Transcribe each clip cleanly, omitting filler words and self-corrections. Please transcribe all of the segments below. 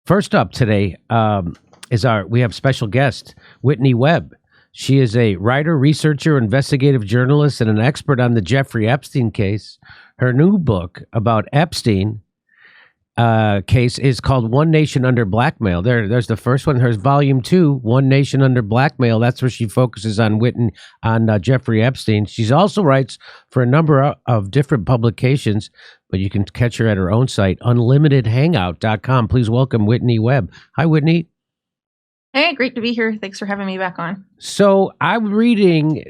First up today we have special guest, Whitney Webb. She is a writer, researcher, investigative journalist, and an expert on the Jeffrey Epstein case. Her new book about Epstein case is called One Nation Under Blackmail. There's the first one. There's volume 2, One Nation Under Blackmail. That's where she focuses on Jeffrey Epstein. She also writes for a number of different publications, but you can catch her at her own site, unlimitedhangout.com. Please welcome Whitney Webb. Hi, Whitney. Hey, great to be here. Thanks for having me back on. So I'm reading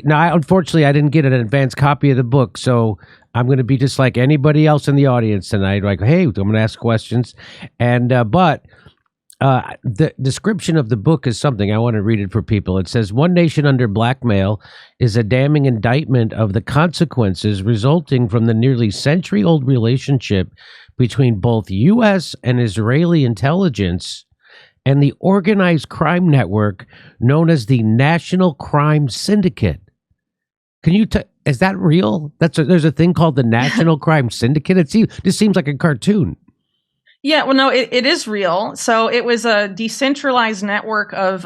unfortunately, I didn't get an advanced copy of the book, so I'm going to be just like anybody else in the audience tonight. Like, hey, I'm going to ask questions. And, but the description of the book is something I want to read it for people. It says, One Nation Under Blackmail is a damning indictment of the consequences resulting from the nearly century-old relationship between both U.S. and Israeli intelligence and the organized crime network known as the National Crime Syndicate. Can you is that real? There's a thing called the National Crime Syndicate? This seems like a cartoon. Yeah, well, no, it is real. So it was a decentralized network of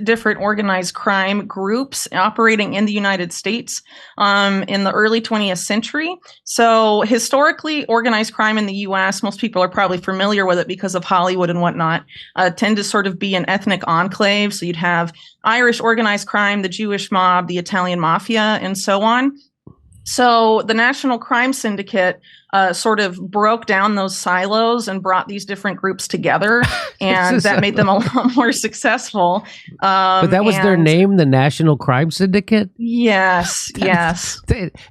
different organized crime groups operating in the United States in the early 20th century. So historically, organized crime in the U.S., most people are probably familiar with it because of Hollywood and whatnot, tend to sort of be an ethnic enclave. So you'd have Irish organized crime, the Jewish mob, the Italian mafia, and so on. So the National Crime Syndicate sort of broke down those silos and brought these different groups together, and that made them a lot more successful. But that was their name, the National Crime Syndicate? Yes, yes.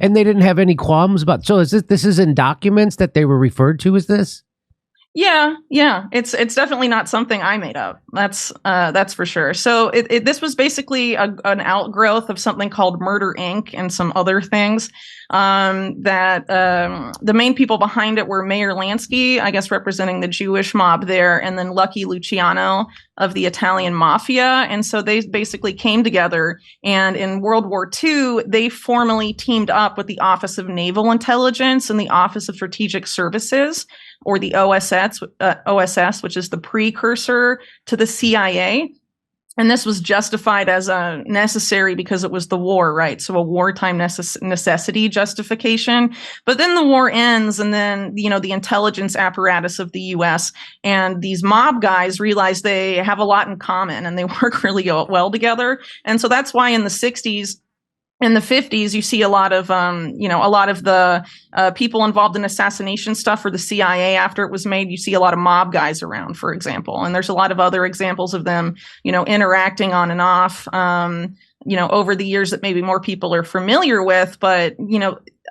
And they didn't have any qualms about. So this is in documents that they were referred to as this? Yeah. It's definitely not something I made up. That's for sure. So this was basically an outgrowth of something called Murder Inc. and some other things. The main people behind it were Mayor Lansky, I guess representing the Jewish mob there, and then Lucky Luciano of the Italian Mafia. And so they basically came together, and in World War II, they formally teamed up with the Office of Naval Intelligence and the Office of Strategic Services, or the OSS, which is the precursor to the CIA. And this was justified as necessary because it was the war, right? So a wartime necessity justification. But then the war ends, and then, the intelligence apparatus of the U.S. and these mob guys realize they have a lot in common and they work really well together. And so that's why in the 60s, in the 50s, you see a lot of the people involved in assassination stuff for the CIA after it was made. You see a lot of mob guys around, for example. And there's a lot of other examples of them, interacting on and off, over the years that maybe more people are familiar with. But,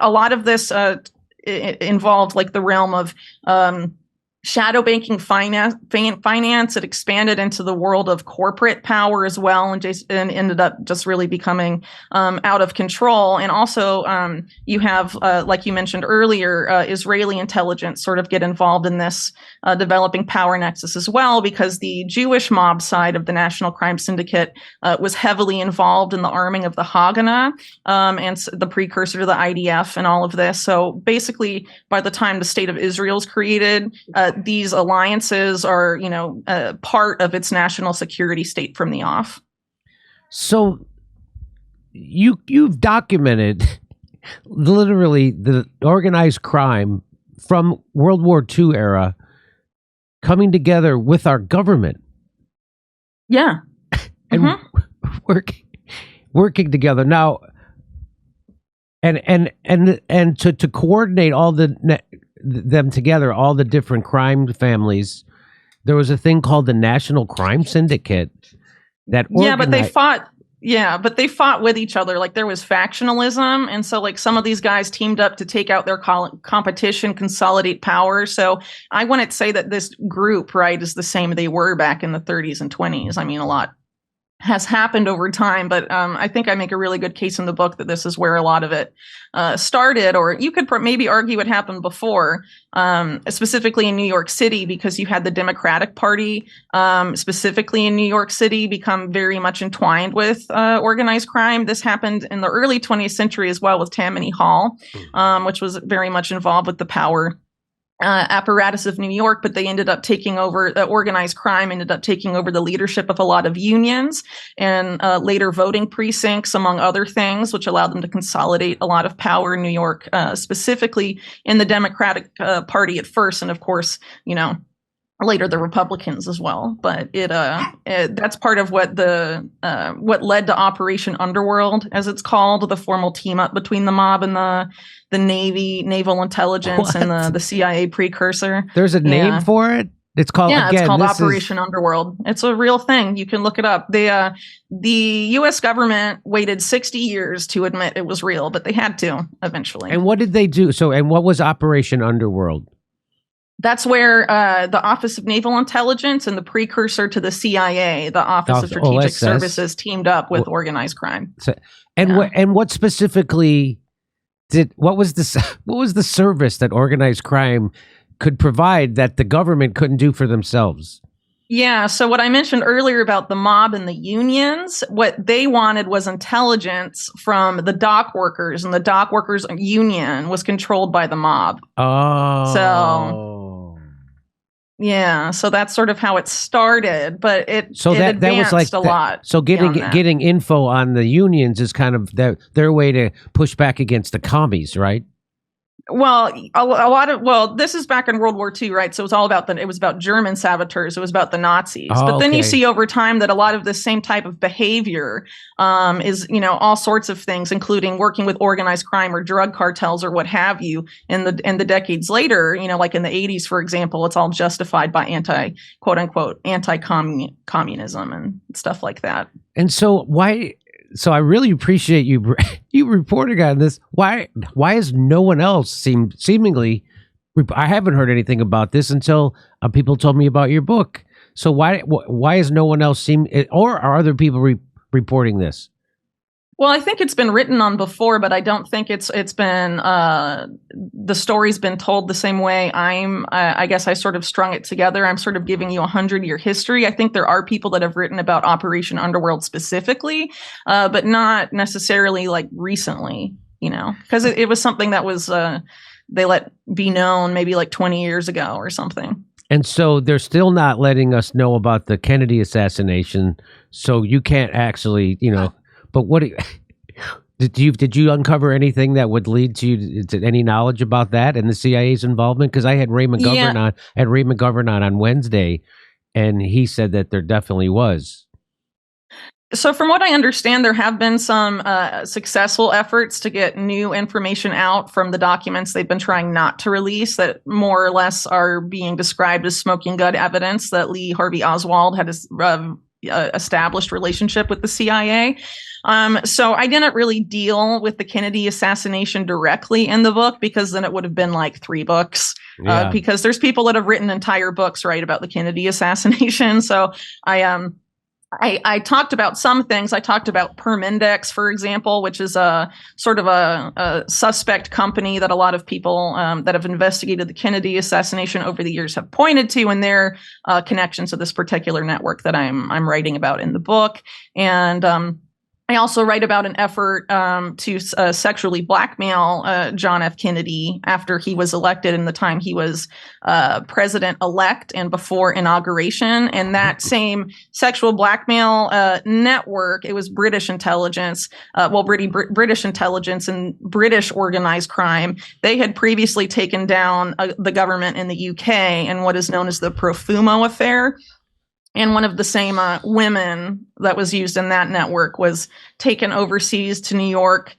a lot of this involved like the realm of shadow banking finance. It expanded into the world of corporate power as well, and ended up just really becoming out of control. And also, you have, like you mentioned earlier, Israeli intelligence sort of get involved in this developing power nexus as well, because the Jewish mob side of the National Crime Syndicate was heavily involved in the arming of the Haganah, and the precursor to the IDF and all of this. So basically, by the time the State of Israel is created, these alliances are, part of its national security state from the off. So you've documented literally the organized crime from World War II era coming together with our government. Yeah. And working together now, and to coordinate all them together, all the different crime families. There was a thing called the National Crime Syndicate that but they fought with each other. Like there was factionalism, and so like some of these guys teamed up to take out their competition, consolidate power. So I wouldn't say that this group, right, is the same they were back in the 30s and 20s. I mean, a lot has happened over time, but I think I make a really good case in the book that this is where a lot of it started, or you could maybe argue it happened before, specifically in New York City, because you had the Democratic Party, specifically in New York City, become very much entwined with organized crime. This happened in the early 20th century as well with Tammany Hall, which was very much involved with the power apparatus of New York, but they ended up taking over, organized crime ended up taking over the leadership of a lot of unions and later voting precincts, among other things, which allowed them to consolidate a lot of power in New York, specifically in the Democratic Party at first. And of course, later the Republicans as well. But that's part of what what led to Operation Underworld, as it's called, the formal team up between the mob and the Navy, naval intelligence, and the CIA precursor. There's a name for it? It's called, it's called Operation Underworld. It's a real thing. You can look it up. The U.S. government waited 60 years to admit it was real, but they had to eventually. And what did they do? And what was Operation Underworld? That's where the Office of Naval Intelligence and the precursor to the CIA, the Office of Strategic Services, teamed up with organized crime. And what specifically what was the service that organized crime could provide that the government couldn't do for themselves? Yeah, so what I mentioned earlier about the mob and the unions, what they wanted was intelligence from the dock workers, and the dock workers union was controlled by the mob. Oh. So that's sort of how it started, but it advanced that was a lot. So getting info on the unions is kind of their way to push back against the commies, right? Well, this is back in World War II, right? So it was about German saboteurs. It was about the Nazis. But then you see over time that a lot of the same type of behavior is, all sorts of things, including working with organized crime or drug cartels or what have you. In the decades later, like in the 80s, for example, it's all justified by quote unquote anti-communism and stuff like that. And so why? So I really appreciate you reporting on this. Why is no one else seemingly? I haven't heard anything about this until people told me about your book. So why is no one else or are other people reporting this? Well, I think it's been written on before, but I don't think it's been the story's been told the same way. I guess I sort of strung it together. I'm sort of giving you 100-year history. I think there are people that have written about Operation Underworld specifically, but not necessarily like recently, because it was something that was they let be known maybe like 20 years ago or something. And so they're still not letting us know about the Kennedy assassination. So you can't actually, But what did you uncover anything that would lead to any knowledge about that and the CIA's involvement? Because I had Ray McGovern on Wednesday, and he said that there definitely was. So from what I understand, there have been some successful efforts to get new information out from the documents they've been trying not to release that more or less are being described as smoking gun evidence that Lee Harvey Oswald had established relationship with the CIA. So I didn't really deal with the Kennedy assassination directly in the book, because then it would have been like 3 books. Because there's people that have written entire books, right, about the Kennedy assassination. So I talked about some things. I talked about Perm Index, for example, which is a sort of a suspect company that a lot of people that have investigated the Kennedy assassination over the years have pointed to in their connections to this particular network that I'm writing about in the book. And I also write about an effort to sexually blackmail John F. Kennedy after he was elected and the time he was president-elect and before inauguration. And that same sexual blackmail network, it was British intelligence, British intelligence and British organized crime. They had previously taken down the government in the UK in what is known as the Profumo affair. And one of the same women that was used in that network was taken overseas to New York,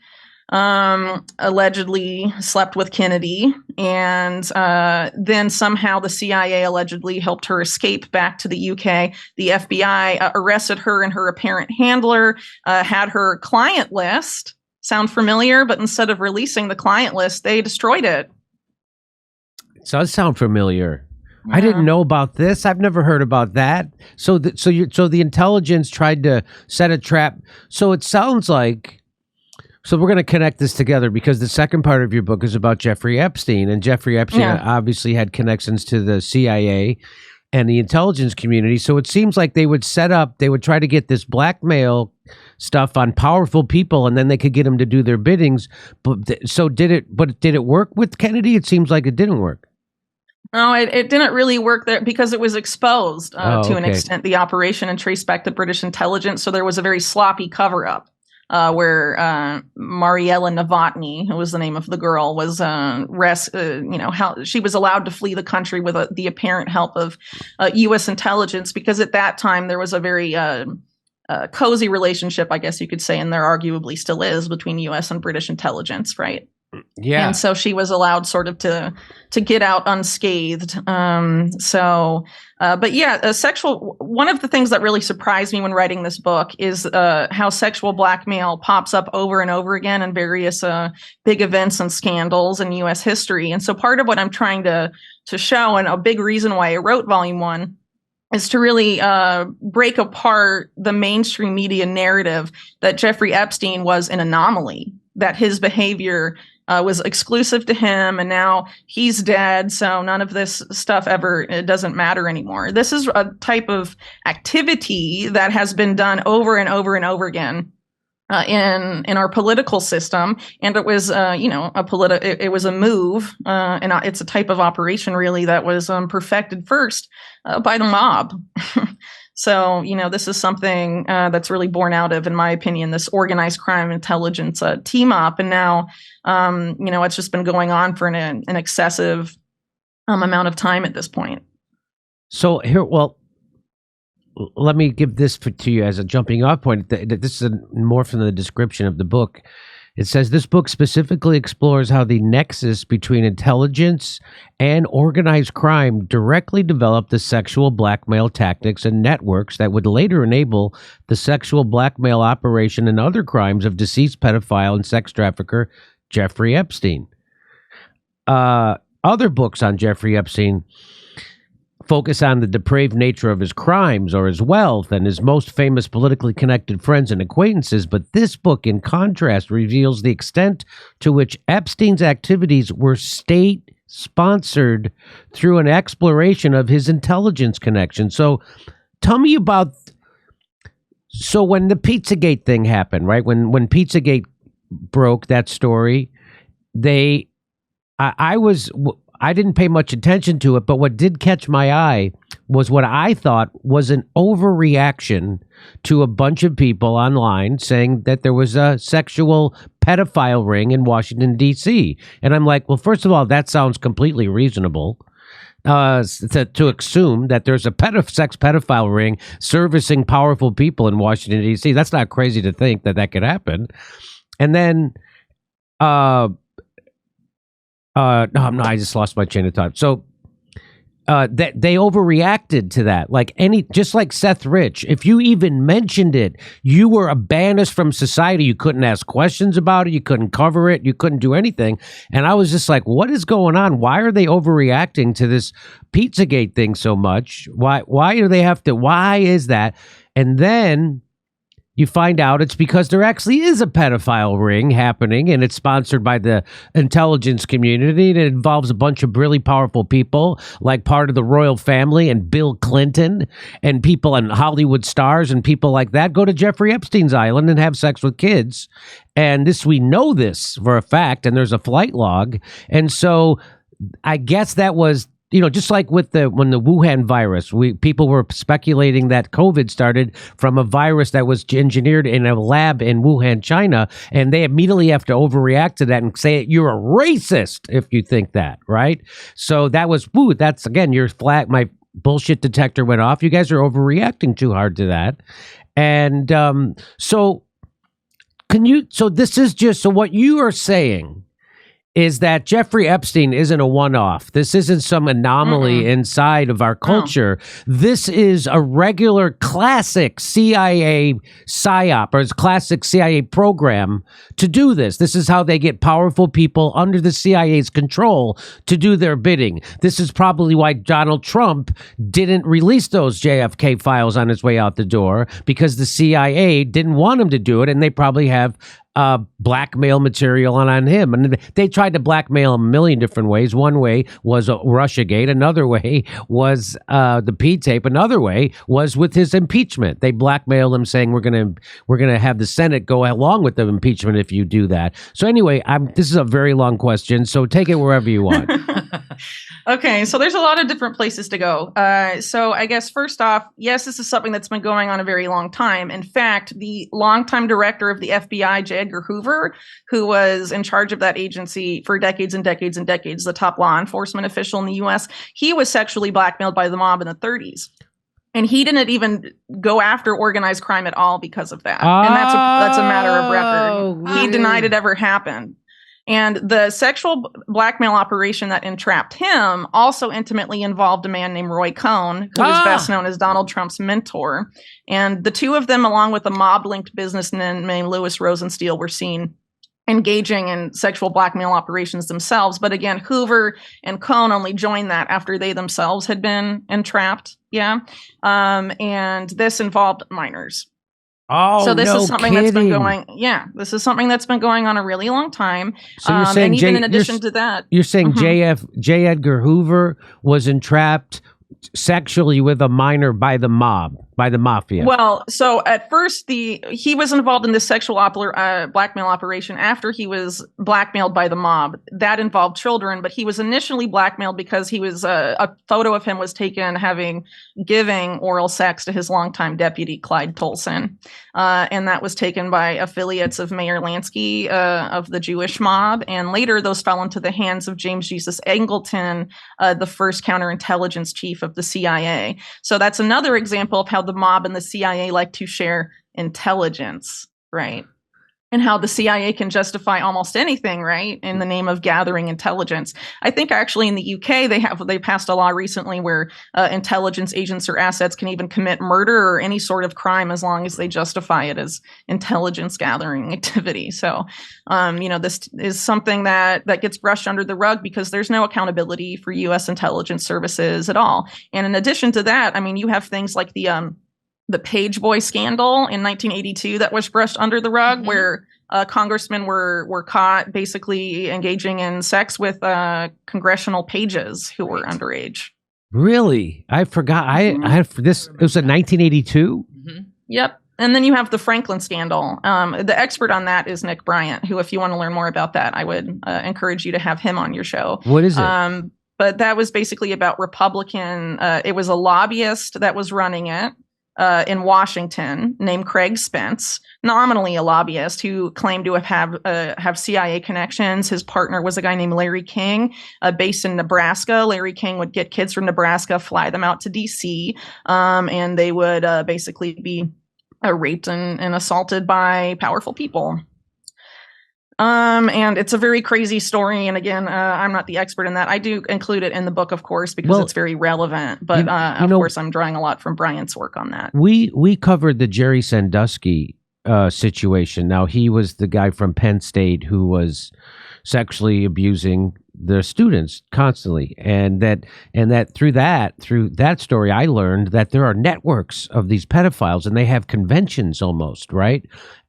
allegedly slept with Kennedy. And then somehow the CIA allegedly helped her escape back to the UK. The FBI arrested her and her apparent handler, had her client list. Sound familiar? But instead of releasing the client list, they destroyed it. It does sound familiar. I didn't know about this. I've never heard about that. So the intelligence tried to set a trap. So it sounds like, so we're going to connect this together because the second part of your book is about Jeffrey Epstein, and Jeffrey Epstein obviously had connections to the CIA and the intelligence community. So it seems like they would try to get this blackmail stuff on powerful people, and then they could get them to do their biddings. But did it work with Kennedy? It seems like it didn't work. No, it didn't really work there because it was exposed to an Okay. extent, the operation, and traced back to British intelligence. So there was a very sloppy cover up where Mariella Novotny, who was the name of the girl, was how she was allowed to flee the country with the apparent help of U.S. intelligence, because at that time there was a very cozy relationship, I guess you could say, and there arguably still is, between U.S. and British intelligence, right? Yeah. And so she was allowed sort of to get out unscathed. But yeah, one of the things that really surprised me when writing this book is how sexual blackmail pops up over and over again in various big events and scandals in U.S. history. And so part of what I'm trying to show, and a big reason why I wrote Volume 1, is to really break apart the mainstream media narrative that Jeffrey Epstein was an anomaly, that his behavior was exclusive to him, and now he's dead, so none of this stuff it doesn't matter anymore. This is a type of activity that has been done over and over and over again in our political system, and it was it was a move, and it's a type of operation really that was perfected first by the mob. So, this is something that's really born out of, in my opinion, this organized crime intelligence team up. And now, it's just been going on for an excessive amount of time at this point. So here, well, let me give this to you as a jumping off point. This is more from the description of the book. It says this book specifically explores how the nexus between intelligence and organized crime directly developed the sexual blackmail tactics and networks that would later enable the sexual blackmail operation and other crimes of deceased pedophile and sex trafficker Jeffrey Epstein. Other books on Jeffrey Epstein focus on the depraved nature of his crimes or his wealth and his most famous politically connected friends and acquaintances, but this book, in contrast, reveals the extent to which Epstein's activities were state-sponsored through an exploration of his intelligence connection. So tell me about, so when the Pizzagate thing happened, right? When Pizzagate broke, that story, I didn't pay much attention to it, but what did catch my eye was what I thought was an overreaction to a bunch of people online saying that there was a sexual pedophile ring in Washington, D.C. And I'm like, well, first of all, that sounds completely reasonable to assume that there's a sex pedophile ring servicing powerful people in Washington, D.C. That's not crazy to think that could happen. And then no, I just lost my chain of thought. So that they overreacted to that. Just like Seth Rich, if you even mentioned it, you were banished from society. You couldn't ask questions about it. You couldn't cover it. You couldn't do anything. And I was just like, what is going on? Why are they overreacting to this Pizzagate thing so much? Why do they have to? Why is that? And then you find out it's because there actually is a pedophile ring happening, and it's sponsored by the intelligence community, and it involves a bunch of really powerful people, like part of the royal family and Bill Clinton and people and Hollywood stars and people like that go to Jeffrey Epstein's island and have sex with kids. And we know this for a fact, and there's a flight log. And so I guess that was, just like when the Wuhan virus, people were speculating that COVID started from a virus that was engineered in a lab in Wuhan, China, and they immediately have to overreact to that and say you're a racist if you think that, right? So that was, that's again, your flag, my bullshit detector went off. You guys are overreacting too hard to that. And so what you are saying is that Jeffrey Epstein isn't a one-off. This isn't some anomaly inside of our culture. This is a regular classic CIA psyop, or classic CIA program to do this. This is how they get powerful people under the CIA's control to do their bidding. This is probably why Donald Trump didn't release those JFK files on his way out the door, because the CIA didn't want him to do it, and they probably have blackmail material on him. And they tried to blackmail him a million different ways. One way was Russiagate. Another way was the P tape. Another way was with his impeachment. They blackmailed him, saying we're gonna have the Senate go along with the impeachment if you do that. So anyway, this is a very long question, so take it wherever you want. Okay, so there's a lot of different places to go. So I guess first off, yes, this is something that's been going on a very long time. In fact, the longtime director of the FBI, J. Edgar Hoover, who was in charge of that agency for decades and decades and decades, the top law enforcement official in the U.S., he was sexually blackmailed by the mob in the 30s. And he didn't even go after organized crime at all because of that. And that's a matter of record. He denied it ever happened. And the sexual blackmail operation that entrapped him also intimately involved a man named Roy Cohn, who was best known as Donald Trump's mentor. And the two of them, along with a mob-linked businessman named Louis Rosenstein, were seen engaging in sexual blackmail operations themselves. But again, Hoover and Cohn only joined that after they themselves had been entrapped. Yeah. And this involved minors. Oh, so this no is something kidding. that's been going. Yeah, this is something that's been going on a really long time. So you're saying and even in addition to that, you're saying J. Edgar Hoover was entrapped sexually with a minor by the mob, by the mafia. Well, so at first he was involved in this sexual blackmail operation after he was blackmailed by the mob. That involved children, but he was initially blackmailed because he was a photo of him was taken giving oral sex to his longtime deputy Clyde Tolson, and that was taken by affiliates of Mayor Lansky of the Jewish mob, and later those fell into the hands of James Jesus Angleton, the first counterintelligence chief of the CIA. So that's another example of how the mob and the CIA like to share intelligence, right? And how the CIA can justify almost anything, right, in the name of gathering intelligence. I think actually in the UK they passed a law recently where intelligence agents or assets can even commit murder or any sort of crime as long as they justify it as intelligence gathering activity. So, this is something that gets brushed under the rug because there's no accountability for U.S. intelligence services at all. And in addition to that, I mean, you have things like the Page Boy scandal in 1982 that was brushed under the rug, where congressmen were caught basically engaging in sex with congressional pages who were underage. Really? I forgot. I had this. It was in 1982. Yep. And then you have the Franklin scandal. The expert on that is Nick Bryant, who, if you want to learn more about that, I would encourage you to have him on your show. What is it? But that was basically about Republican. It was a lobbyist that was running it. In Washington, named Craig Spence, nominally a lobbyist who claimed to have CIA connections. His partner was a guy named Larry King, based in Nebraska. Larry King would get kids from Nebraska, fly them out to D.C., and they would basically be raped and assaulted by powerful people. And it's a very crazy story. And again, I'm not the expert in that. I do include it in the book, of course, because it's very relevant. But of course, I'm drawing a lot from Bryant's work on that. We covered the Jerry Sandusky situation. Now, he was the guy from Penn State who was sexually abusing the students constantly, and that through that story, I learned that there are networks of these pedophiles, and they have conventions almost, right?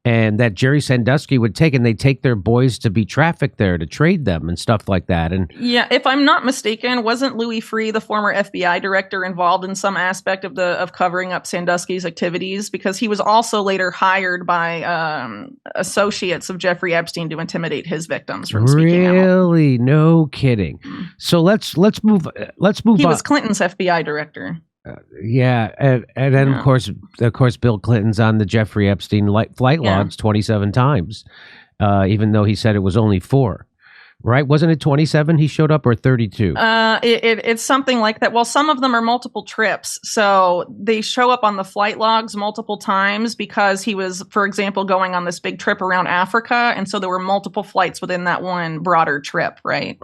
And that Jerry Sandusky would take their boys to be trafficked there to trade them and stuff like that. And yeah, if I'm not mistaken, wasn't Louis Freeh, the former FBI director, involved in some aspect of covering up Sandusky's activities? Because he was also later hired by associates of Jeffrey Epstein to intimidate his victims from speaking out. Really? No kidding. So let's move on. He was Clinton's FBI director. Yeah, and then of course, Bill Clinton's on the Jeffrey Epstein flight logs 27 times, even though he said it was only 4. Right? Wasn't it 27 he showed up, or 32? It's something like that. Well, some of them are multiple trips. So they show up on the flight logs multiple times because he was, for example, going on this big trip around Africa. And so there were multiple flights within that one broader trip, right?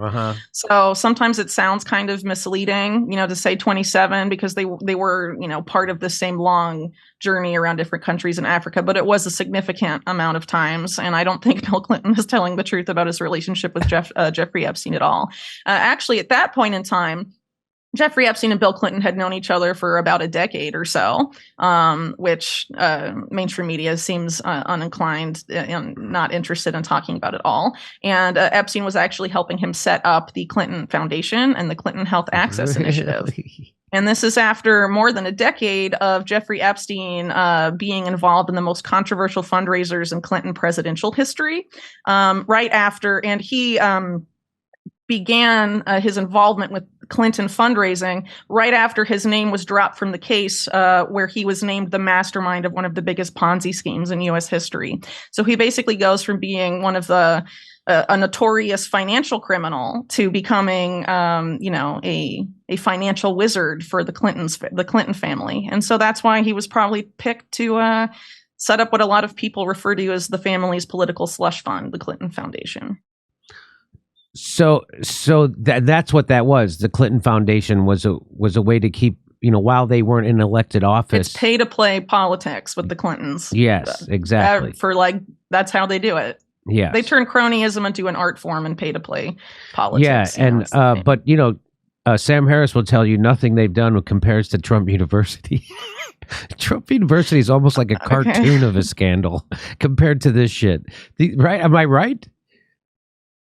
So sometimes it sounds kind of misleading, to say 27 because they were, part of the same long journey around different countries in Africa, but it was a significant amount of times. And I don't think Bill Clinton is telling the truth about his relationship with Jeffrey Epstein at all. Actually, at that point in time, Jeffrey Epstein and Bill Clinton had known each other for about a decade or so, which mainstream media seems uninclined and not interested in talking about at all. And Epstein was actually helping him set up the Clinton Foundation and the Clinton Health Access Initiative. And this is after more than a decade of Jeffrey Epstein being involved in the most controversial fundraisers in Clinton presidential history. Right after, and he began his involvement with Clinton fundraising right after his name was dropped from the case where he was named the mastermind of one of the biggest Ponzi schemes in U.S. history. So he basically goes from being one of the a notorious financial criminal to becoming, a financial wizard for the Clinton family. And so that's why he was probably picked to set up what a lot of people refer to as the family's political slush fund, the Clinton Foundation. So that's what that was. The Clinton Foundation was a way to keep, while they weren't in elected office. It's pay to play politics with the Clintons. Yes, exactly. That's how they do it. Yeah, they turn cronyism into an art form and pay to play politics. Yeah, and but Sam Harris will tell you nothing they've done compares to Trump University. Trump University is almost like a cartoon of a scandal compared to this shit. Right? Am I right?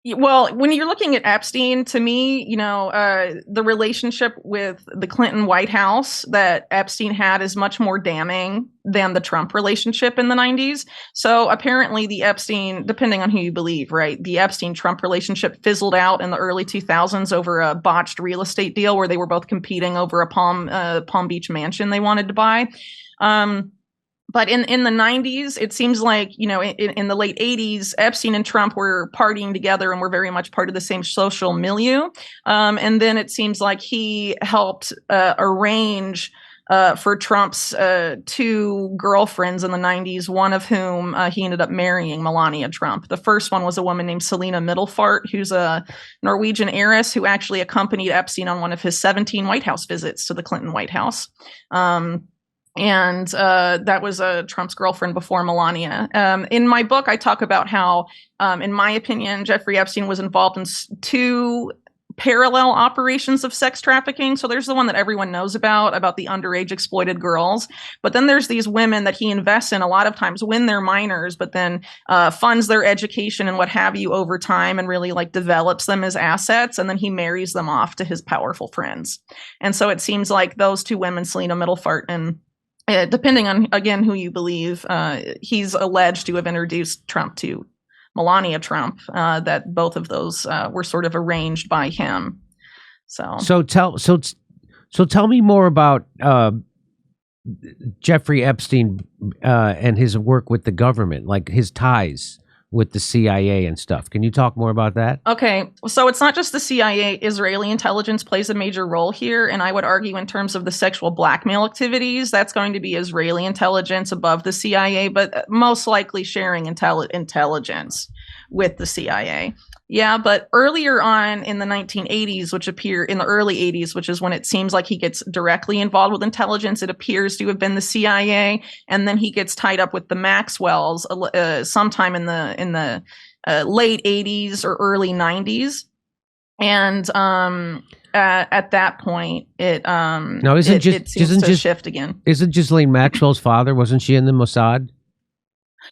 Well, when you're looking at Epstein, to me, the relationship with the Clinton White House that Epstein had is much more damning than the Trump relationship in the 90s. So apparently the Epstein, depending on who you believe, right, the Epstein-Trump relationship fizzled out in the early 2000s over a botched real estate deal where they were both competing over a Palm Beach mansion they wanted to buy. But in the 90s, it seems like, in the late 80s, Epstein and Trump were partying together and were very much part of the same social milieu. And then it seems like he helped arrange for Trump's two girlfriends in the 90s, one of whom he ended up marrying, Melania Trump. The first one was a woman named Selena Middelfart, who's a Norwegian heiress who actually accompanied Epstein on one of his 17 White House visits to the Clinton White House. And that was Trump's girlfriend before Melania. In my book, I talk about how, in my opinion, Jeffrey Epstein was involved in two parallel operations of sex trafficking. So there's the one that everyone knows about the underage exploited girls. But then there's these women that he invests in a lot of times when they're minors, but then funds their education and what have you over time and really develops them as assets. And then he marries them off to his powerful friends. And so it seems like those two women, Selena Middelfart and depending on, again, who you believe, he's alleged to have introduced Trump to Melania Trump, that both of those were sort of arranged by him. So tell me more about Jeffrey Epstein and his work with the government, like his ties with the CIA and stuff. Can you talk more about that? Okay, so it's not just the CIA. Israeli intelligence plays a major role here, and I would argue in terms of the sexual blackmail activities, that's going to be Israeli intelligence above the CIA, but most likely sharing intelligence with the CIA. Yeah, but earlier on in the 1980s, in the early 80s, which is when it seems like he gets directly involved with intelligence, it appears to have been the CIA, and then he gets tied up with the Maxwells sometime in the late 80s or early 90s, and at that point, it seems to shift again. Isn't Ghislaine Maxwell's father? Wasn't she in the Mossad?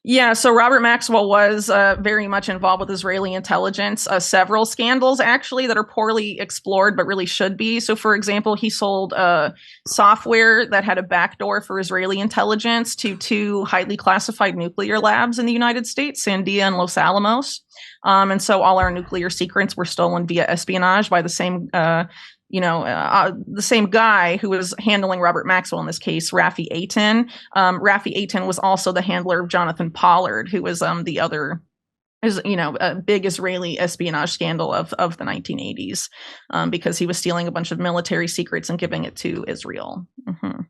Yeah, so Robert Maxwell was very much involved with Israeli intelligence. Several scandals, actually, that are poorly explored, but really should be. So, for example, he sold software that had a backdoor for Israeli intelligence to two highly classified nuclear labs in the United States, Sandia and Los Alamos. And so all our nuclear secrets were stolen via espionage by the same the same guy who was handling Robert Maxwell in this case, Rafi Eitan. Rafi Eitan was also the handler of Jonathan Pollard, who was the other, a big Israeli espionage scandal of the 1980s, because he was stealing a bunch of military secrets and giving it to Israel. Mm-hmm.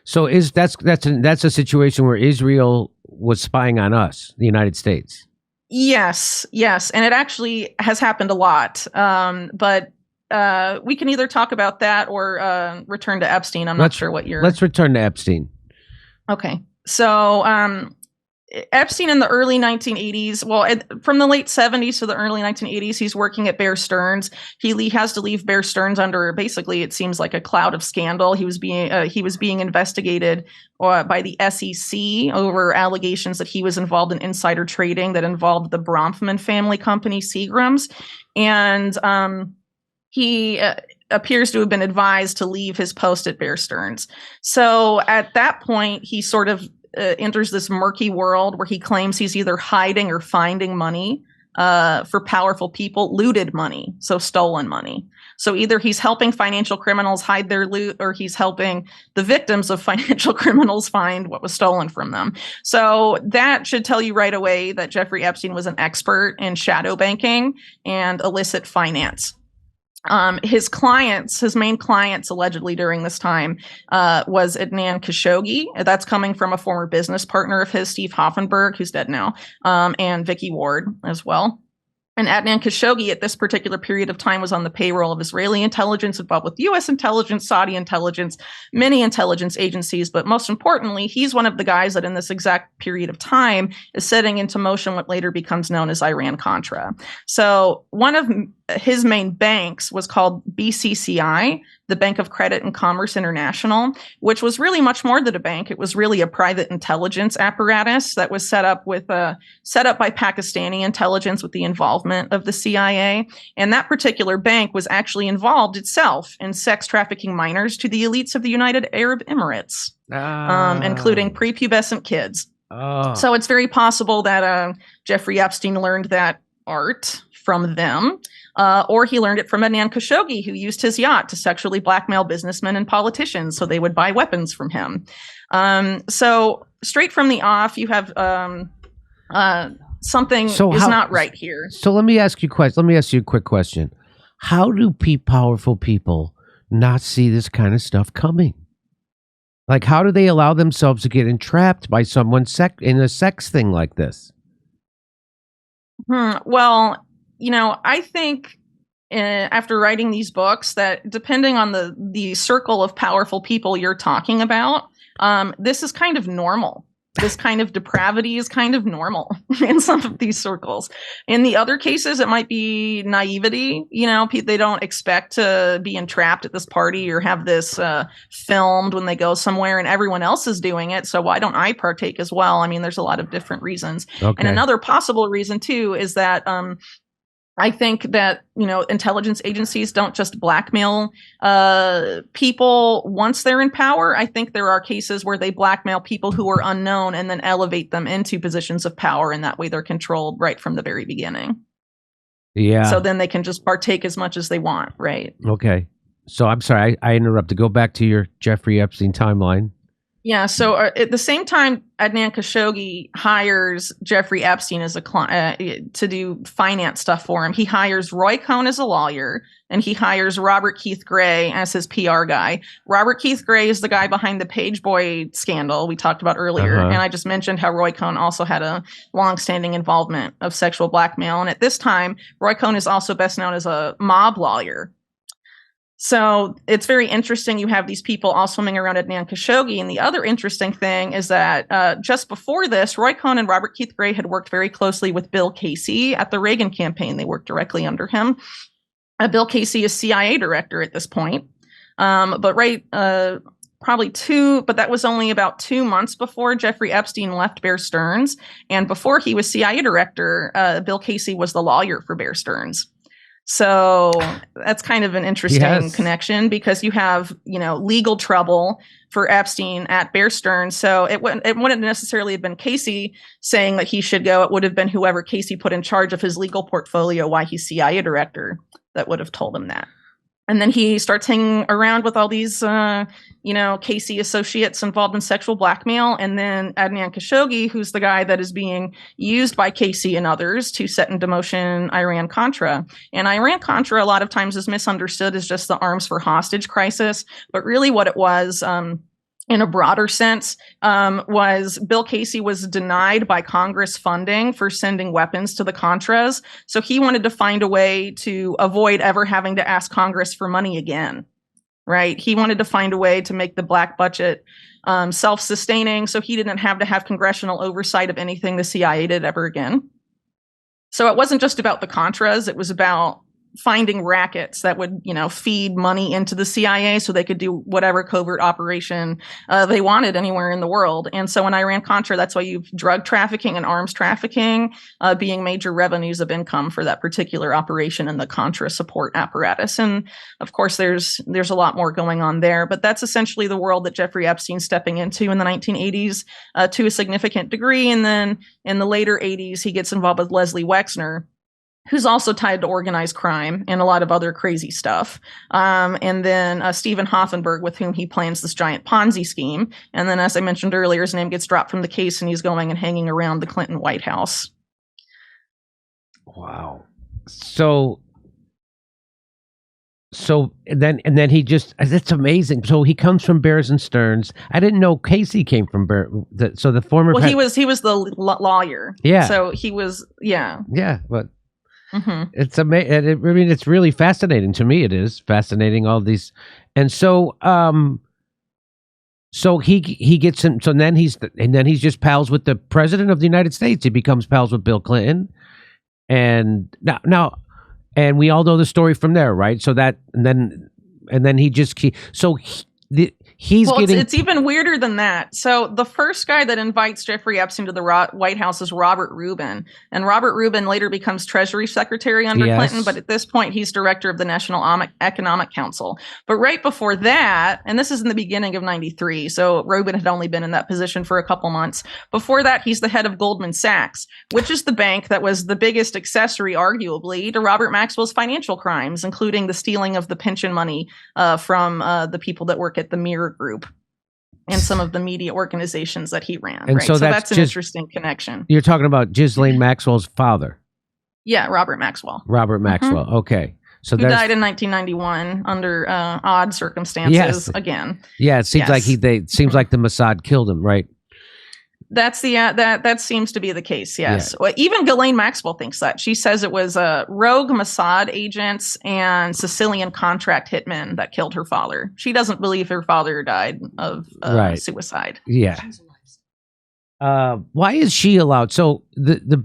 So that's a situation where Israel was spying on us, the United States. Yes, and it actually has happened a lot, but. We can either talk about that or return to Epstein. Not sure what you're... Let's return to Epstein. Okay. So Epstein in the early 1980s, from the late 70s to the early 1980s, he's working at Bear Stearns. He has to leave Bear Stearns under, basically, it seems like a cloud of scandal. He was being investigated by the SEC over allegations that he was involved in insider trading that involved the Bronfman family company, Seagram's. And... he appears to have been advised to leave his post at Bear Stearns. So at that point, he sort of enters this murky world where he claims he's either hiding or finding money for powerful people, looted money, so stolen money. So either he's helping financial criminals hide their loot, or he's helping the victims of financial criminals find what was stolen from them. So that should tell you right away that Jeffrey Epstein was an expert in shadow banking and illicit finance. His main clients allegedly during this time was Adnan Khashoggi. That's coming from a former business partner of his, Steve Hoffenberg, who's dead now, and Vicky Ward as well. And Adnan Khashoggi at this particular period of time was on the payroll of Israeli intelligence, involved with U.S. intelligence, Saudi intelligence, many intelligence agencies. But most importantly, he's one of the guys that in this exact period of time is setting into motion what later becomes known as Iran-Contra. So one of his main banks was called BCCI, the Bank of Credit and Commerce International, which was really much more than a bank. It was really a private intelligence apparatus that was set up by Pakistani intelligence with the involvement of the CIA. And that particular bank was actually involved itself in sex trafficking minors to the elites of the United Arab Emirates, including prepubescent kids. So it's very possible that Jeffrey Epstein learned that art from them. Or he learned it from Adnan Khashoggi, who used his yacht to sexually blackmail businessmen and politicians so they would buy weapons from him. So straight from the off, you have something not right here. So let me ask you a quick question. How do powerful people not see this kind of stuff coming? Like, how do they allow themselves to get entrapped by someone in a sex thing like this? Well, I think after writing these books that depending on the circle of powerful people you're talking about, this is kind of normal. This kind of depravity is kind of normal in some of these circles. In the other cases, it might be naivety. They don't expect to be entrapped at this party or have this filmed when they go somewhere and everyone else is doing it. So why don't I partake as well? I mean, there's a lot of different reasons. Okay. And another possible reason, too, is that I think that, intelligence agencies don't just blackmail people once they're in power. I think there are cases where they blackmail people who are unknown and then elevate them into positions of power. And that way they're controlled right from the very beginning. Yeah. So then they can just partake as much as they want. Right. Okay. So I'm sorry, I interrupted. Go back to your Jeffrey Epstein timeline. Yeah. So at the same time, Adnan Khashoggi hires Jeffrey Epstein as a client to do finance stuff for him. He hires Roy Cohn as a lawyer, and he hires Robert Keith Gray as his PR guy. Robert Keith Gray is the guy behind the Pageboy scandal we talked about earlier. And I just mentioned how Roy Cohn also had a longstanding involvement of sexual blackmail. And at this time, Roy Cohn is also best known as a mob lawyer. So it's very interesting. You have these people all swimming around Adnan Khashoggi. And the other interesting thing is that just before this, Roy Cohn and Robert Keith Gray had worked very closely with Bill Casey at the Reagan campaign. They worked directly under him. Bill Casey is CIA director at this point. But that was only about 2 months before Jeffrey Epstein left Bear Stearns. And before he was CIA director, Bill Casey was the lawyer for Bear Stearns. So that's kind of an interesting connection because you have, legal trouble for Epstein at Bear Stearns. So it wouldn't necessarily have been Casey saying that he should go. It would have been whoever Casey put in charge of his legal portfolio while he's CIA director that would have told him that. And then he starts hanging around with all these, Casey associates involved in sexual blackmail. And then Adnan Khashoggi, who's the guy that is being used by Casey and others to set into motion Iran-Contra. And Iran-Contra a lot of times is misunderstood as just the arms for hostage crisis. But really what it was, in a broader sense, was Bill Casey was denied by Congress funding for sending weapons to the Contras. So he wanted to find a way to avoid ever having to ask Congress for money again, right? He wanted to find a way to make the black budget self-sustaining so he didn't have to have congressional oversight of anything the CIA did ever again. So it wasn't just about the Contras. It was about finding rackets that would, feed money into the CIA so they could do whatever covert operation they wanted anywhere in the world. And so in Iran-Contra, that's why you've drug trafficking and arms trafficking being major revenues of income for that particular operation in the Contra support apparatus. And of course, there's a lot more going on there, but that's essentially the world that Jeffrey Epstein's stepping into in the 1980s to a significant degree. And then in the later 80s, he gets involved with Les Wexner, who's also tied to organized crime and a lot of other crazy stuff. And then Stephen Hoffenberg, with whom he plans this giant Ponzi scheme. And then, as I mentioned earlier, his name gets dropped from the case and he's going and hanging around the Clinton White House. Wow. And then he just, it's amazing. So he comes from Bears and Stearns. I didn't know Casey came from the former. Well, he was the lawyer. Yeah. So he was, yeah. Yeah. But it's amazing. I mean, it's really fascinating to me. It is fascinating, all these. And so, he gets in. So then he's just pals with the president of the United States. He becomes pals with Bill Clinton. And now, and we all know the story from there, right? So that, and then he just it's even weirder than that. So the first guy that invites Jeffrey Epstein to the White House is Robert Rubin. And Robert Rubin later becomes Treasury Secretary under Clinton. But at this point, he's director of the National Economic Council. But right before that, and this is in the beginning of 93, so Rubin had only been in that position for a couple months. Before that, he's the head of Goldman Sachs, which is the bank that was the biggest accessory, arguably, to Robert Maxwell's financial crimes, including the stealing of the pension money from the people that work at the Mirror Group and some of the media organizations that he ran. And right? so that's an interesting connection. You're talking about Ghislaine Maxwell's father. Yeah, Robert Maxwell. Robert Maxwell. Okay. So who died in 1991 under odd circumstances. Yes. Again. Yeah, it seems like seems like the Mossad killed him, right? That's that seems to be the case. Yes. Yeah. Well, even Ghislaine Maxwell thinks that. She says it was rogue Mossad agents and Sicilian contract hitmen that killed her father. She doesn't believe her father died of suicide. Yeah. Why is she allowed? So the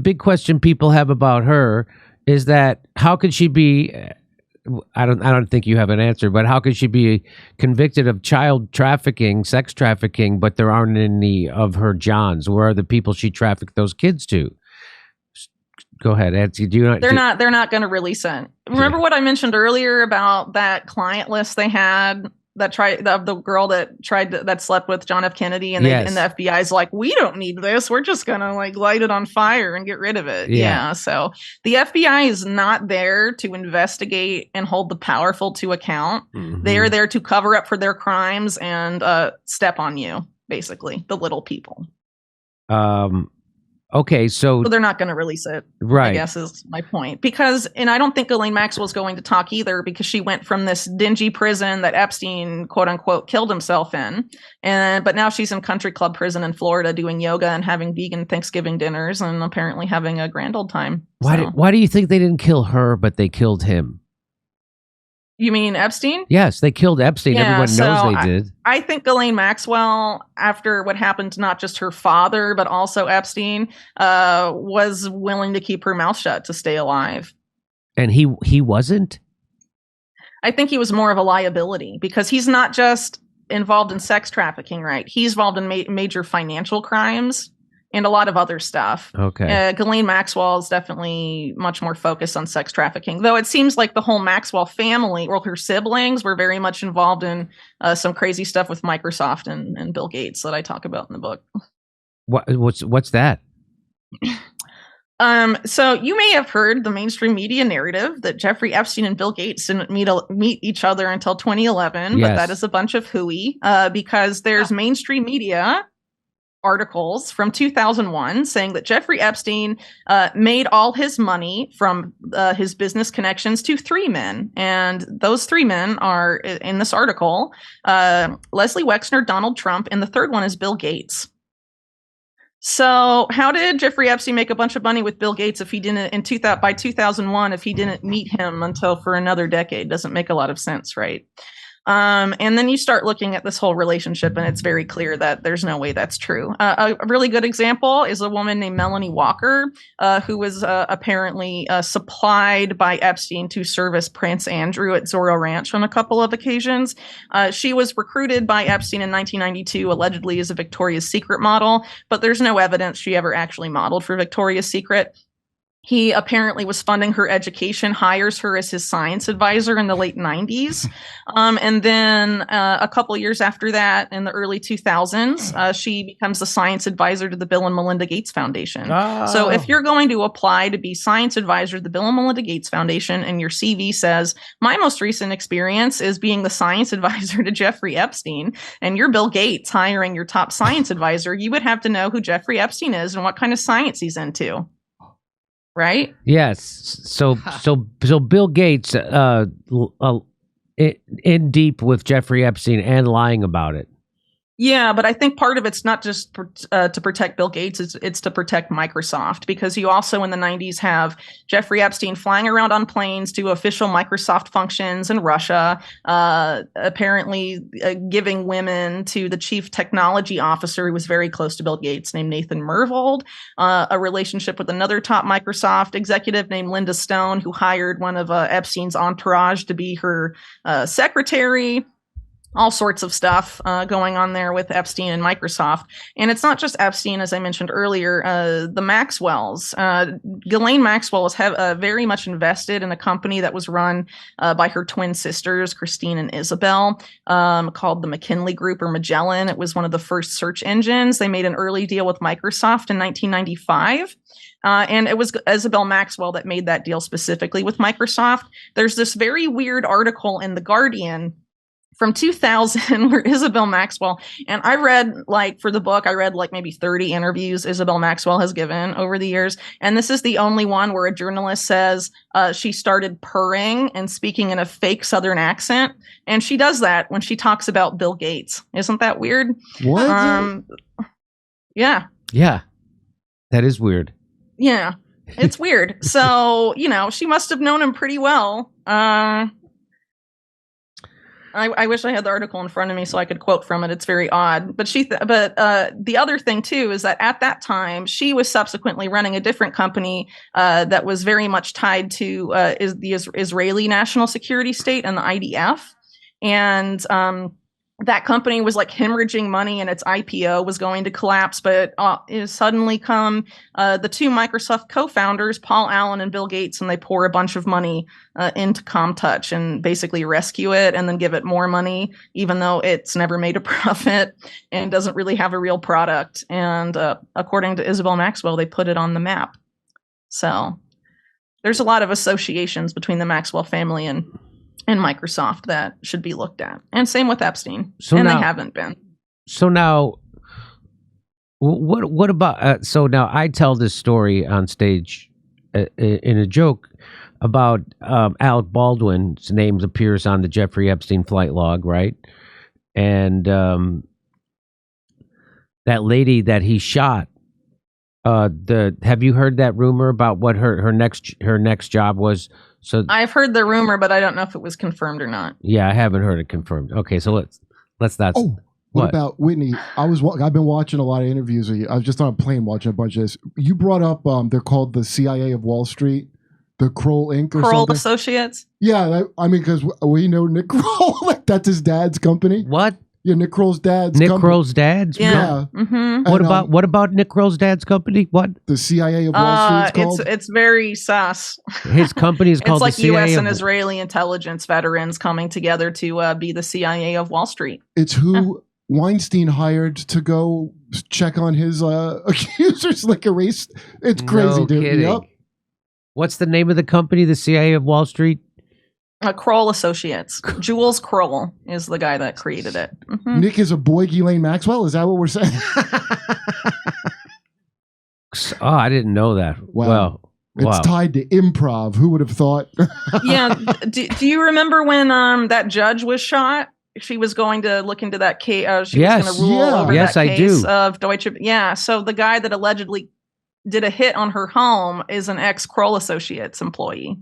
big question people have about her is that how could she be? I don't think you have an answer, but how could she be convicted of child trafficking, sex trafficking, but there aren't any of her Johns? Where are the people she trafficked those kids to? Go ahead, Nancy. They're not going to release it. Remember what I mentioned earlier about that client list they had that the girl that slept with John F. Kennedy, and and the FBI's like, we don't need this. We're just gonna light it on fire and get rid of it. Yeah. So the FBI is not there to investigate and hold the powerful to account. They are there to cover up for their crimes and step on you, basically, the little people. Okay, so they're not going to release it, right? I guess is my point. And I don't think Ghislaine Maxwell's going to talk either, because she went from this dingy prison that Epstein, quote unquote, killed himself in, but now she's in country club prison in Florida doing yoga and having vegan Thanksgiving dinners and apparently having a grand old time. Why do you think they didn't kill her, but they killed him? You mean Epstein? Yes, they killed Epstein. Yeah, everyone knows they did. I think Ghislaine Maxwell, after what happened to not just her father, but also Epstein, was willing to keep her mouth shut to stay alive. And he wasn't? I think he was more of a liability, because he's not just involved in sex trafficking, right? He's involved in major financial crimes and a lot of other stuff. Okay. Ghislaine Maxwell is definitely much more focused on sex trafficking, though it seems like the whole Maxwell family, or her siblings, were very much involved in some crazy stuff with Microsoft and Bill Gates that I talk about in the book. What's that? So you may have heard the mainstream media narrative that Jeffrey Epstein and Bill Gates didn't meet each other until 2011, but that is a bunch of hooey, because there's mainstream media articles from 2001 saying that Jeffrey Epstein made all his money from his business connections to three men. And those three men are, in this article, Leslie Wexner, Donald Trump, and the third one is Bill Gates. So how did Jeffrey Epstein make a bunch of money with Bill Gates if he didn't, by 2001, if he didn't meet him until for another decade? Doesn't make a lot of sense, right? And then you start looking at this whole relationship, and it's very clear that there's no way that's true. A really good example is a woman named Melanie Walker, who was apparently supplied by Epstein to service Prince Andrew at Zorro Ranch on a couple of occasions. She was recruited by Epstein in 1992, allegedly as a Victoria's Secret model, but there's no evidence she ever actually modeled for Victoria's Secret. He apparently was funding her education, hires her as his science advisor in the late 90s. And then a couple years after that, in the early 2000s, she becomes the science advisor to the Bill and Melinda Gates Foundation. Oh. So if you're going to apply to be science advisor to the Bill and Melinda Gates Foundation and your CV says, my most recent experience is being the science advisor to Jeffrey Epstein, and you're Bill Gates hiring your top science advisor, you would have to know who Jeffrey Epstein is and what kind of science he's into. Right? Yes. So Bill Gates in deep with Jeffrey Epstein and lying about it. Yeah, but I think part of it's not just to protect Bill Gates, it's to protect Microsoft, because you also in the 90s have Jeffrey Epstein flying around on planes to official Microsoft functions in Russia, apparently giving women to the chief technology officer who was very close to Bill Gates named Nathan Myhrvold, a relationship with another top Microsoft executive named Linda Stone, who hired one of Epstein's entourage to be her secretary. All sorts of stuff going on there with Epstein and Microsoft. And it's not just Epstein, as I mentioned earlier, the Maxwells. Ghislaine Maxwell was very much invested in a company that was run by her twin sisters, Christine and Isabel, called the McKinley Group or Magellan. It was one of the first search engines. They made an early deal with Microsoft in 1995. And it was Isabel Maxwell that made that deal specifically with Microsoft. There's this very weird article in The Guardian from 2000 where Isabel Maxwell, and I read for the book, I read maybe 30 interviews Isabel Maxwell has given over the years. And this is the only one where a journalist says she started purring and speaking in a fake Southern accent. And she does that when she talks about Bill Gates. Isn't that weird? What? Yeah. Yeah. That is weird. Yeah. It's weird. So, she must have known him pretty well. I wish I had the article in front of me so I could quote from it. It's very odd. But the other thing, too, is that at that time, she was subsequently running a different company that was very much tied to the Israeli National Security State and the IDF. And that company was hemorrhaging money and its IPO was going to collapse. But it suddenly come the two Microsoft co-founders, Paul Allen and Bill Gates, and they pour a bunch of money into ComTouch and basically rescue it and then give it more money, even though it's never made a profit and doesn't really have a real product. And according to Isabel Maxwell, they put it on the map. So there's a lot of associations between the Maxwell family and Microsoft that should be looked at. And same with Epstein. They haven't been. So now, what about, so now I tell this story on stage in a joke about Alec Baldwin's name appears on the Jeffrey Epstein flight log, right? And that lady that he shot, have you heard that rumor about what her next job was? So I've heard the rumor, but I don't know if it was confirmed or not. Yeah, I haven't heard it confirmed. Okay, so let's not. Oh, what about Whitney? I've been watching a lot of interviews with you. I was just on a plane watching a bunch of this. You brought up they're called the CIA of Wall Street, the Kroll Inc. or Kroll something. Associates. Yeah, because we know Nick Kroll. That's his dad's company. What? Yeah, Nick Kroll's dad's company. Kroll's dad's? Yeah. Mm-hmm. What about Nick Kroll's dad's company? What? The CIA of Wall Street's called? It's very sus. His company is called it's the CIA U.S. and Israeli intelligence veterans coming together to be the CIA of Wall Street. It's who Weinstein hired to go check on his accusers, erase. It's crazy, dude. Kidding. Yep. What's the name of the company, the CIA of Wall Street? Kroll Associates. Jules Kroll is the guy that created it. Mm-hmm. Nick is a boy, Ghislaine Maxwell? Is that what we're saying? Oh, I didn't know that. Wow. It's tied to improv. Who would have thought? Yeah. Do you remember when that judge was shot? She was going to look into that case. She was going to rule over that case of Deutsche. Yeah. So the guy that allegedly did a hit on her home is an ex-Kroll Associates employee.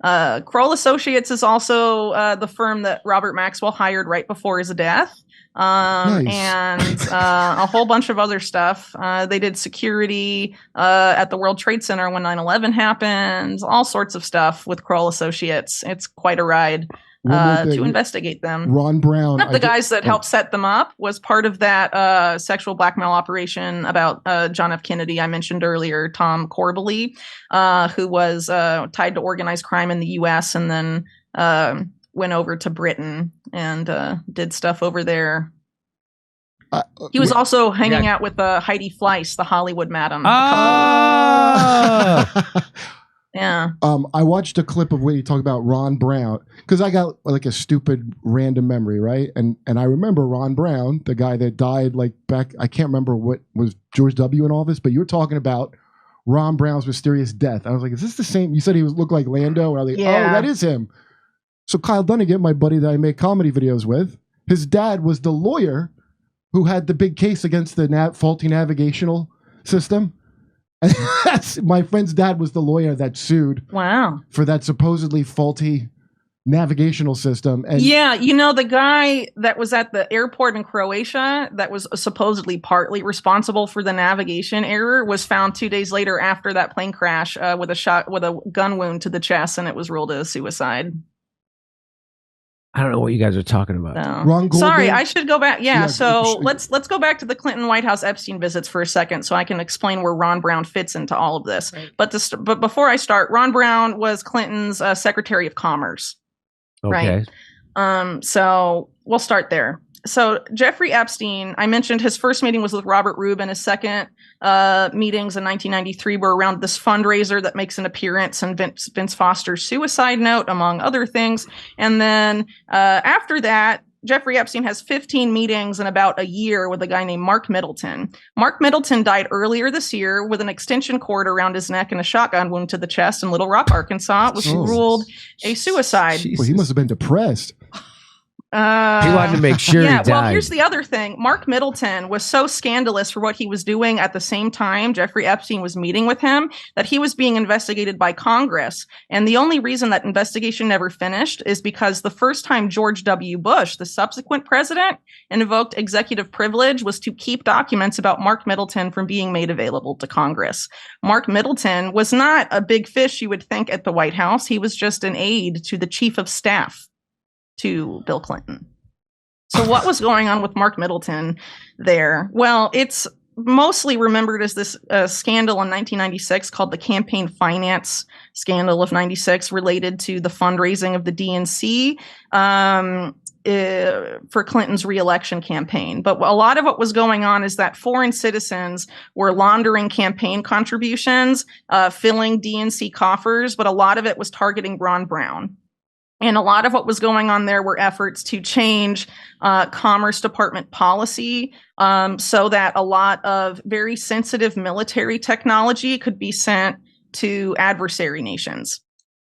Kroll Associates is also the firm that Robert Maxwell hired right before his death. Nice. And a whole bunch of other stuff. They did security at the World Trade Center when 9/11 happened, all sorts of stuff with Kroll Associates. It's quite a ride. to investigate them. Ron Brown, one of the guys that helped set them up, was part of that sexual blackmail operation about John F. Kennedy I mentioned earlier, Tom Corbally, who was tied to organized crime in the U.S. and then went over to Britain and did stuff over there. He was also hanging out with Heidi Fleiss, the Hollywood madam. Yeah. I watched a clip of Whitney talk about Ron Brown because I got like a stupid random memory, right? And I remember Ron Brown, the guy that died like back. I can't remember what was George W. and all this, but you were talking about Ron Brown's mysterious death. I was like, is this the same? You said he looked like Lando, and I was like, oh, that is him. So Kyle Dunnigan, my buddy that I make comedy videos with, his dad was the lawyer who had the big case against the faulty navigational system. My friend's dad was the lawyer that sued for that supposedly faulty navigational system. And yeah, you know, the guy that was at the airport in Croatia that was supposedly partly responsible for the navigation error was found 2 days later after that plane crash with a gun wound to the chest, and it was ruled a suicide. I don't know what you guys are talking about. Ron Goldman? Sorry, I should go back. Yeah, so let's go back to the Clinton White House Epstein visits for a second, so I can explain where Ron Brown fits into all of this. Right. But before I start, Ron Brown was Clinton's Secretary of Commerce. Okay. Right. So we'll start there. So Jeffrey Epstein, I mentioned his first meeting was with Robert Rubin. His second meetings in 1993 were around this fundraiser that makes an appearance in Vince Foster's suicide note, among other things. And then after that, Jeffrey Epstein has 15 meetings in about a year with a guy named Mark Middleton. Mark Middleton died earlier this year with an extension cord around his neck and a shotgun wound to the chest in Little Rock, Arkansas. It was ruled a suicide. Well, he must have been depressed. He wanted to make sure he died. Well, here's the other thing. Mark Middleton was so scandalous for what he was doing at the same time Jeffrey Epstein was meeting with him that he was being investigated by Congress. And the only reason that investigation never finished is because the first time George W. Bush, the subsequent president, invoked executive privilege was to keep documents about Mark Middleton from being made available to Congress. Mark Middleton was not a big fish, you would think, at the White House. He was just an aide to the chief of staff to Bill Clinton. So what was going on with Mark Middleton there? Well, it's mostly remembered as this scandal in 1996 called the campaign finance scandal of 96, related to the fundraising of the DNC for Clinton's reelection campaign. But a lot of what was going on is that foreign citizens were laundering campaign contributions, filling DNC coffers, but a lot of it was targeting Ron Brown. And a lot of what was going on there were efforts to change Commerce Department policy so that a lot of very sensitive military technology could be sent to adversary nations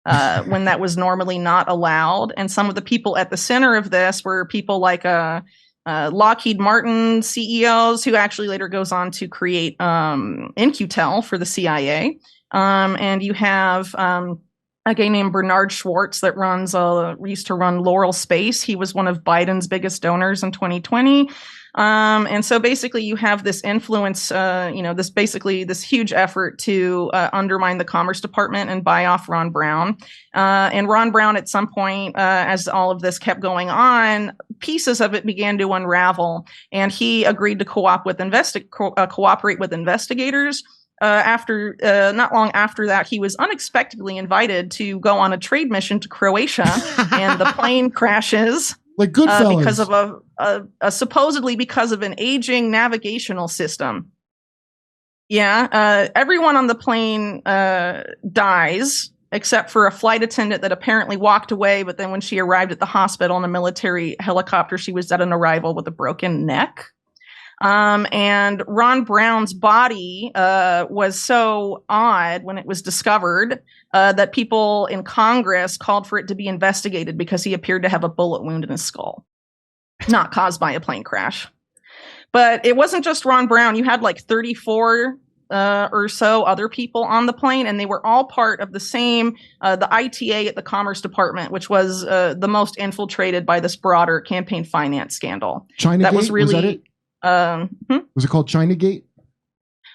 when that was normally not allowed. And some of the people at the center of this were people like Lockheed Martin CEOs, who actually later goes on to create In-Q-Tel for the CIA. And you have a guy named Bernard Schwartz that used to run Laurel Space. He was one of Biden's biggest donors in 2020. And so basically you have this influence, this huge effort to undermine the Commerce Department and buy off Ron Brown. And Ron Brown, at some point, as all of this kept going on, pieces of it began to unravel, and he agreed to cooperate with investigators. Not long after that, he was unexpectedly invited to go on a trade mission to Croatia, and the plane crashes. Like Goodfellas. Because of supposedly because of an aging navigational system. Yeah, everyone on the plane dies, except for a flight attendant that apparently walked away, but then when she arrived at the hospital in a military helicopter, she was at an arrival with a broken neck. And Ron Brown's body was so odd when it was discovered that people in Congress called for it to be investigated because he appeared to have a bullet wound in his skull, not caused by a plane crash. But it wasn't just Ron Brown. You had like 34 or so other people on the plane, and they were all part of the same, the ITA at the Commerce Department, which was the most infiltrated by this broader campaign finance scandal. China that Gate? was really... Was that it? Was it called Chinagate?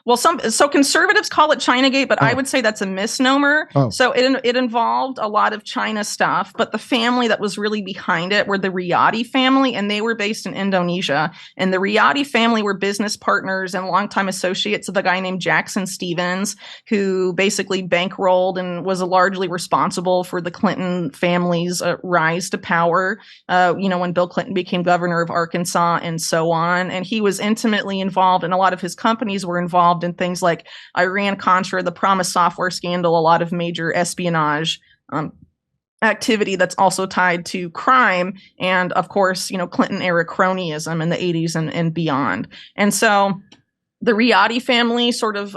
Well, so conservatives call it Chinagate, but I would say that's a misnomer. So it involved a lot of China stuff, but the family that was really behind it were the Riyadi family, and they were based in Indonesia. And the Riyadi family were business partners and longtime associates of a guy named Jackson Stevens, who basically bankrolled and was largely responsible for the Clinton family's rise to power. When Bill Clinton became governor of Arkansas and so on, and he was intimately involved, and a lot of his companies were involved in things like Iran-Contra, the Promise software scandal, a lot of major espionage activity that's also tied to crime, and of course, Clinton-era cronyism in the 80s and beyond. And so the Riyadi family sort of,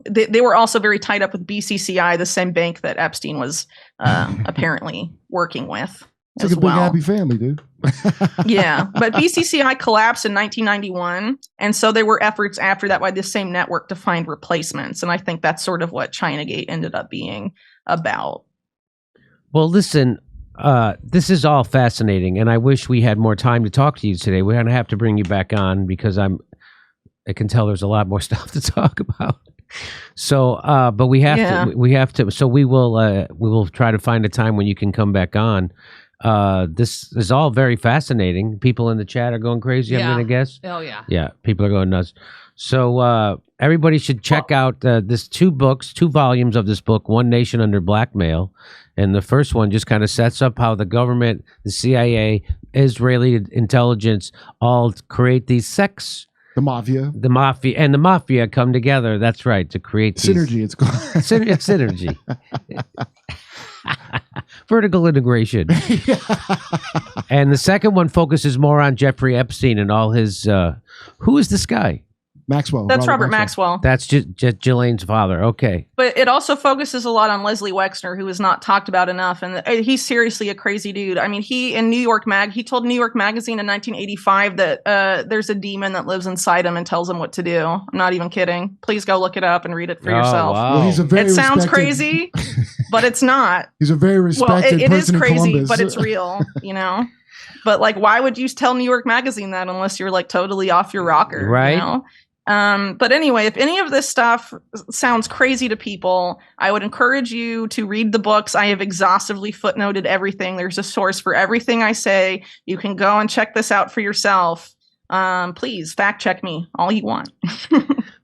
they were also very tied up with BCCI, the same bank that Epstein was apparently working with. It's like a big happy family, dude. Yeah, but BCCI collapsed in 1991, and so there were efforts after that by the same network to find replacements, and I think that's sort of what Chinagate ended up being about. Well, listen, this is all fascinating, and I wish we had more time to talk to you today. We're going to have to bring you back on because I can tell there's a lot more stuff to talk about. So, but we have to. So we will try to find a time when you can come back on. This is all very fascinating. People in the chat are going crazy. I'm going to guess. Oh yeah. Yeah, people are going nuts. So everybody should check out this two volumes of this book, One Nation Under Blackmail. And the first one just kind of sets up how the government, the CIA, Israeli intelligence all create these the mafia and the mafia come together. That's right, to create synergy. It's called synergy. Vertical integration. And the second one focuses more on Jeffrey Epstein and all his who is this guy? Maxwell. That's Robert Maxwell. That's Ghislaine's father. Okay. But it also focuses a lot on Les Wexner, who is not talked about enough. And he's seriously a crazy dude. I mean, he told New York Magazine in 1985 that there's a demon that lives inside him and tells him what to do. I'm not even kidding. Please go look it up and read it for yourself. Wow. Well, it sounds crazy, but it's not. He's a very respected it is person crazy, in Columbus. but it's real, But why would you tell New York Magazine that unless you're totally off your rocker, right? But anyway, if any of this stuff sounds crazy to people, I would encourage you to read the books. I have exhaustively footnoted everything. There's a source for everything I say. You can go and check this out for yourself. Please fact check me all you want.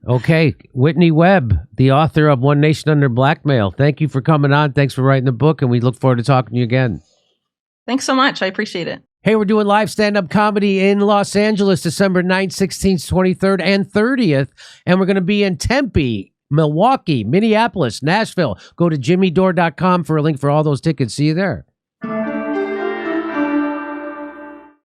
Okay. Whitney Webb, the author of One Nation Under Blackmail. Thank you for coming on. Thanks for writing the book, and we look forward to talking to you again. Thanks so much. I appreciate it. Hey, we're doing live stand-up comedy in Los Angeles, December 9th, 16th, 23rd, and 30th. And we're going to be in Tempe, Milwaukee, Minneapolis, Nashville. Go to jimmydore.com for a link for all those tickets. See you there.